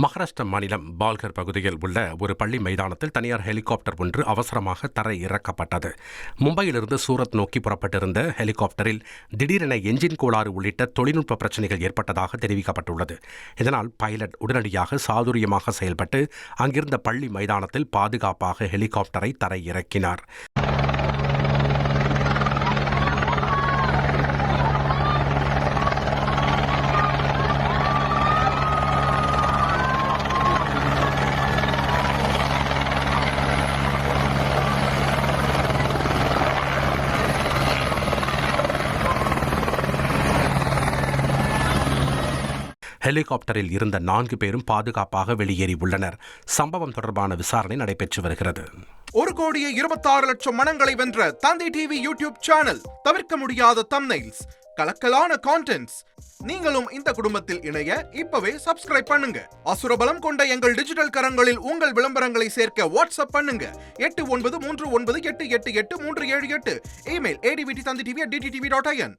மகாராஷ்டிரா மாநிலம் பால்கர் பகுதியில் உள்ள ஒரு பள்ளி மைதானத்தில் தனியார் ஹெலிகாப்டர் ஒன்று அவசரமாக தரை இறக்கப்பட்டது. மும்பையிலிருந்து சூரத் நோக்கி புறப்பட்டிருந்த ஹெலிகாப்டரில் திடீரென என்ஜின் கோளாறு உள்ளிட்ட தொழில்நுட்ப பிரச்சினைகள் ஏற்பட்டதாக தெரிவிக்கப்பட்டுள்ளது. இதனால் பைலட் உடனடியாக சாதுரியமாக செயல்பட்டு அங்கிருந்த பள்ளி மைதானத்தில் பாதுகாப்பாக ஹெலிகாப்டரை தரை இறக்கினார். ஹெலிகாப்டரில் இருந்த 4 பேரும் பாதுகாப்பாக வெளியேறி உள்ளனர். சம்பவம் தொடர்பான விசாரணை நடைபெற்று வருகிறது. 1,26,00,000 மனங்களை வென்ற தந்தி டிவி யூடியூப் சேனல். தவிர்க்க முடியாத தம்ப்நெயில்ஸ், கலக்கலான கான்டென்ட்ஸ். நீங்களும் இந்த குடும்பத்தில் இணைய இப்பவே சப்ஸ்கிரைப் பண்ணுங்க. அசுரபலம் கொண்ட எங்கள் டிஜிட்டல் கரங்களில் உங்கள் விளம்பரங்களை சேர்க்க வாட்ஸ்அப் பண்ணுங்க. 8939888838. Email advttv@dttv.in.